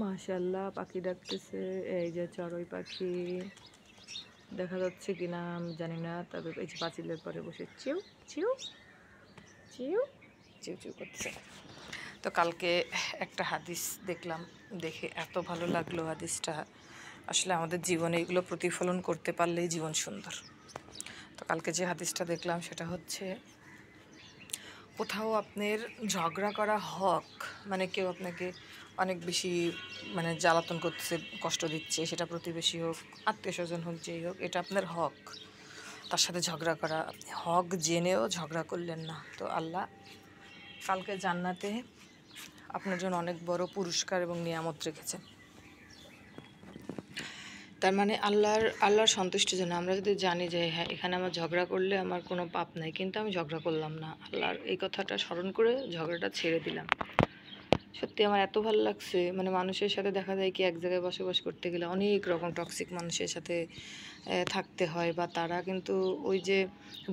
মাশাআল্লাহ পাখি ডাকতেছে। এই যে চড়ুই পাখি দেখা যাচ্ছে কিনা আমি জানি না, তবে এই যে পাঁচিলের পরে বসে চিউ চিউ চিউ চিউ চিউ করছে। তো কালকে একটা হাদিস দেখলাম, দেখে এত ভালো লাগলো হাদিসটা। আসলে আমাদের জীবনে এগুলো প্রতিফলন করতে পারলেই জীবন সুন্দর। তো কালকে যে হাদিসটা দেখলাম সেটা হচ্ছে, কোথাও আপনার ঝগড়া করা হক, মানে কেউ আপনাকে অনেক বেশি মানে জ্বালাতন করতেছে, কষ্ট দিচ্ছে, সেটা প্রতিবেশী হোক, আত্মীয় স্বজন হোক, যেই হোক, এটা আপনার হক। তার সাথে ঝগড়া করা, আপনি হক জেনেও ঝগড়া করলেন না, তো আল্লাহ কালকে জান্নাতে আপনার জন্য অনেক বড় পুরস্কার এবং নিয়ামত রেখেছেন। তার মানে আল্লাহর সন্তুষ্টির জন্য আমরা যদি জানি যে হ্যাঁ এখানে আমার ঝগড়া করলে আমার কোনো পাপ নাই, কিন্তু আমি ঝগড়া করলাম না, আল্লাহর এই কথাটা স্মরণ করে ঝগড়াটা ছেড়ে দিলাম। সত্যি আমার এত ভালো লাগছে। মানে মানুষের সাথে দেখা যায় কি, এক জায়গায় বসবাস করতে গেলে অনেক রকম টক্সিক মানুষের সাথে থাকতে হয়, বা তারা কিন্তু ওই যে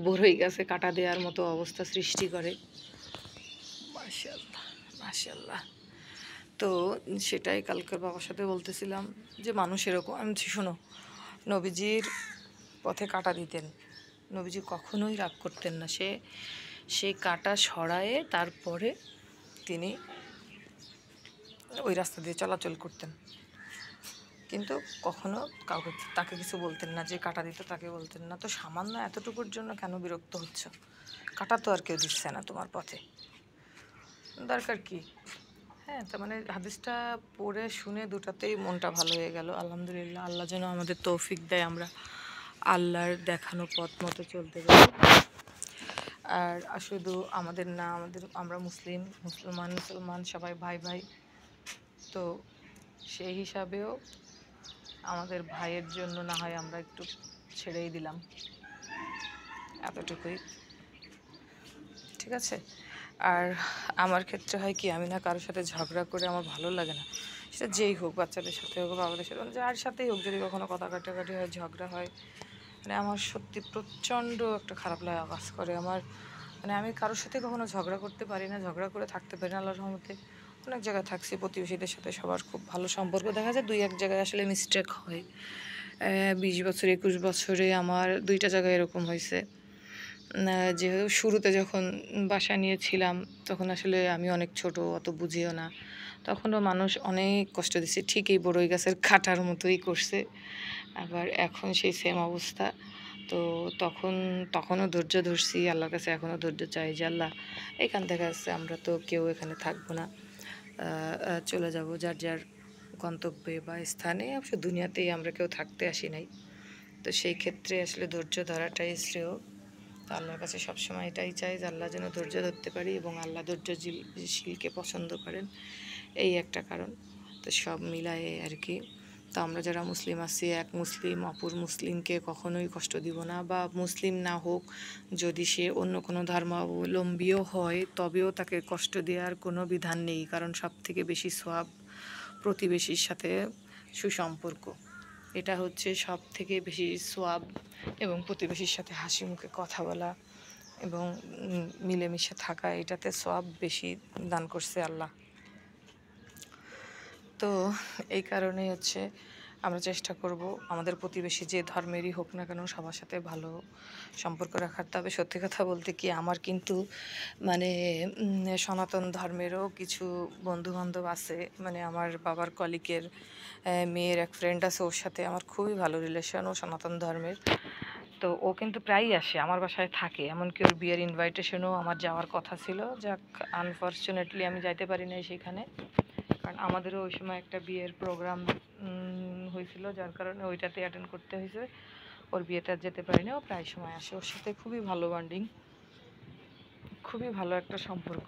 বড়ই গাছে কাঁটা দেওয়ার মতো অবস্থা সৃষ্টি করে। মাশাআল্লাহ, মাশাআল্লাহ। তো সেটাই কালকের বাবার সাথে বলতেছিলাম যে মানুষ এরকম। আমি বলছি, শোনো, নবীজির পথে কাঁটা দিতেন, নবীজি কখনোই রাগ করতেন না, সেই কাঁটা সরায়ে তারপরে তিনি ওই রাস্তা দিয়ে চলাচল করতেন, কিন্তু কখনো কাউকে তাকে কিছু বলতেন না, যে কাঁটা দিত তাকে বলতেন না। তো সামান্য এতটুকুর জন্য কেন বিরক্ত হচ্ছ? কাঁটা তো আর কেউ দিচ্ছে না তোমার পথে, দরকার কি? হ্যাঁ, তার মানে হাদিসটা পড়ে শুনে দুটাতেই মনটা ভালো হয়ে গেল। আলহামদুলিল্লাহ, আল্লাহ যেন আমাদের তৌফিক দেয়, আমরা আল্লাহর দেখানো পথ মতো চলতে পারি। আর শুধু আমাদের না, আমরা মুসলমান সবাই ভাই ভাই। তো সেই হিসাবেও আমাদের ভাইয়ের জন্য না হয় আমরা একটু ছেড়েই দিলাম, এতটুকুই, ঠিক আছে? আর আমার ক্ষেত্রে হয় কি, আমি না কারোর সাথে ঝগড়া করে আমার ভালো লাগে না। সেটা যেই হোক, বাচ্চাদের সাথে হোক, বাবাদের সাথে হোক, যার সাথেই হোক, যদি কখনো কথা কাটাকাটি হয়, ঝগড়া হয়, মানে আমার সত্যি প্রচণ্ড একটা খারাপ লাগা কাজ করে আমার। মানে আমি কারোর সাথে কখনো ঝগড়া করতে পারি না, ঝগড়া করে থাকতে পারি না। আল্লাহর রহমতে অনেক জায়গায় থাকছি, প্রতিবেশীদের সাথে সবার খুব ভালো সম্পর্ক। দেখা যায় দুই এক জায়গায় আসলে মিস্টেক হয়। 20 বছর 21 বছরে আমার 2টা জায়গায় এরকম হয়েছে। যেহেতু শুরুতে যখন বাসা নিয়েছিলাম তখন আসলে আমি অনেক ছোট, অত বুঝিও না, তখনও মানুষ অনেক কষ্ট দিচ্ছে, ঠিক এই বড়ই গাছের কাটার মতোই করছে। আবার এখন সেই সেম অবস্থা। তো তখনও ধৈর্য ধরছি, আল্লাহর কাছে এখনও ধৈর্য চাই যে আল্লাহ, এখান থেকে আসছে, আমরা তো কেউ এখানে থাকবো না, চলে যাব যার যার গন্তব্যে বা স্থানে। অবশ্য দুনিয়াতেই আমরা কেউ থাকতে আসি নাই। তো সেই ক্ষেত্রে আসলে ধৈর্য ধরাটাই শ্রেয়। তো আল্লাহর কাছে সবসময় এটাই চাই যে আল্লাহ যেন ধৈর্য ধরতে পারি, এবং আল্লাহ ধৈর্যশীলকে পছন্দ করেন, এই একটা কারণ। তো সব মিলায়ে আর কি। তো আমরা যারা মুসলিম আছি, এক মুসলিম অপর মুসলিমকে কখনোই কষ্ট দিব না, বা মুসলিম না হোক, যদি সে অন্য কোনো ধর্মাবলম্বীও হয় তবেও তাকে কষ্ট দেওয়ার কোনো বিধান নেই, কারণ সব থেকে বেশি সওয়াব প্রতিবেশীর সাথে সুসম্পর্ক, এটা হচ্ছে সব থেকে বেশি সওয়াব। এবং প্রতিবেশীর সাথে হাসি মুখে কথা বলা এবং মিলেমিশে থাকা, এটাতে সওয়াব বেশি দান করছে আল্লাহ। তো এই কারণেই হচ্ছে আমরা চেষ্টা করব আমাদের প্রতিবেশী যে ধর্মেরই হোক না কেন সবার সাথে ভালো সম্পর্ক রাখার। তবে সত্যি কথা বলতে কি, আমার কিন্তু মানে সনাতন ধর্মেরও কিছু বন্ধুবান্ধব আছে। মানে আমার বাবার কলিগের মেয়ের এক ফ্রেন্ড আছে, ওর সাথে আমার খুবই ভালো রিলেশন, ও সনাতন ধর্মের। তো ও কিন্তু প্রায়ই আসে আমার বাসায় থাকে, এমনকি ওর বিয়ের ইনভাইটেশনও আমার যাওয়ার কথা ছিল, যাক আনফর্চুনেটলি আমি যাইতে পারি নাই সেখানে, কারণ আমাদেরও ওই সময় একটা বিয়ের প্রোগ্রাম হয়েছিল, যার কারণে ওইটাতে অ্যাটেন্ড করতে হয়েছে। ওর বিয়েতে আর যেতে পারিনি। ও প্রায় সময় আসে, ওর সাথে খুবই ভালো বন্ডিং, খুবই ভালো একটা সম্পর্ক।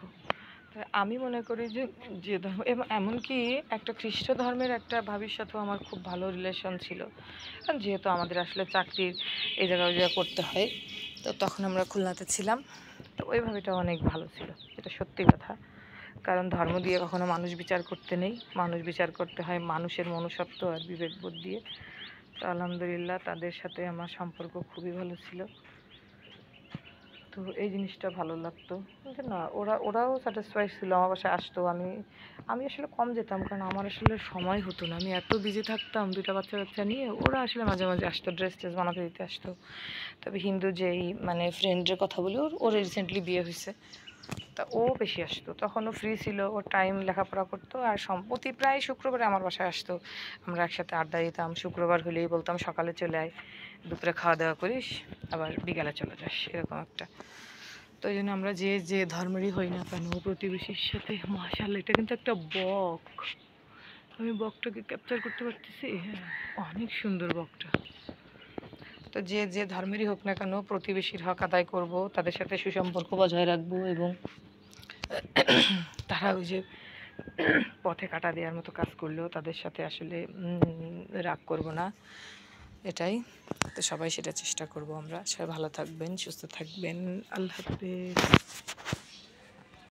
তাই আমি মনে করি যে যে ধর্ম, এবং এমনকি একটা খ্রিস্ট ধর্মের একটা ভাবির সাথেও আমার খুব ভালো রিলেশন ছিল, কারণ যেহেতু আমাদের আসলে চাকরির এই জায়গায় ওই জায়গা করতে হয়, তো তখন আমরা খুলনাতে ছিলাম। তো ওই ভাবিটা অনেক ভালো ছিল, এটা সত্যি কথা। কারণ ধর্ম দিয়ে কখনো মানুষ বিচার করতে নেই, মানুষ বিচার করতে হয় মানুষের মনুষ্যত্ব আর বিবেকবোধ দিয়ে। তো আলহামদুলিল্লাহ তাদের সাথে আমার সম্পর্ক খুবই ভালো ছিল। তো এই জিনিসটা ভালো লাগতো যে না ওরাও স্যাটিসফাইড ছিল, আমার বাসায় আসতো। আমি আমি আসলে কম যেতাম, কারণ আমার আসলে সময় হতো না, আমি এত বিজি থাকতাম দুইটা বাচ্চা কাচ্চা নিয়ে। ওরা আসলে মাঝে মাঝে আসতো, ড্রেস ট্রেস বানাতে দিতে আসতো। তবে হিন্দু যেই মানে ফ্রেন্ডের কথা বলি, ওর রিসেন্টলি বিয়ে হয়েছে, তা ও বেশি আসতো, তখন ও ফ্রি ছিল, ওর টাইম লেখাপড়া করতো। আর সম্প্রতি প্রায় শুক্রবারে আমার বাসায় আসতো, আমরা একসাথে আড্ডা দিতাম। শুক্রবার হলেই বলতাম সকালে চলে আয়, দুপুরে খাওয়া দাওয়া করিস, আবার বিকালে চলে যাস, এরকম একটা। তো এই জন্য আমরা যে যে ধর্মেরই হই না কেন প্রতিবেশীর সাথে, মাশাআল্লাহ এটা কিন্তু একটা বক, আমি বকটাকে ক্যাপচার করতে পারতেছি, হ্যাঁ অনেক সুন্দর বকটা। তো যে যে ধর্মেরই হোক না কেন প্রতিবেশীর হক আদায় করব, তাদের সাথে সুসম্পর্ক বজায় রাখবো, এবং তারা ওই যে পথে কাটা দেওয়ার মতো কাজ করলেও তাদের সাথে আসলে রাগ করব না, এটাই। তো সবাই সেটা চেষ্টা করব আমরা। সবাই ভালো থাকবেন, সুস্থ থাকবেন, আল্লাহ হাফেজ।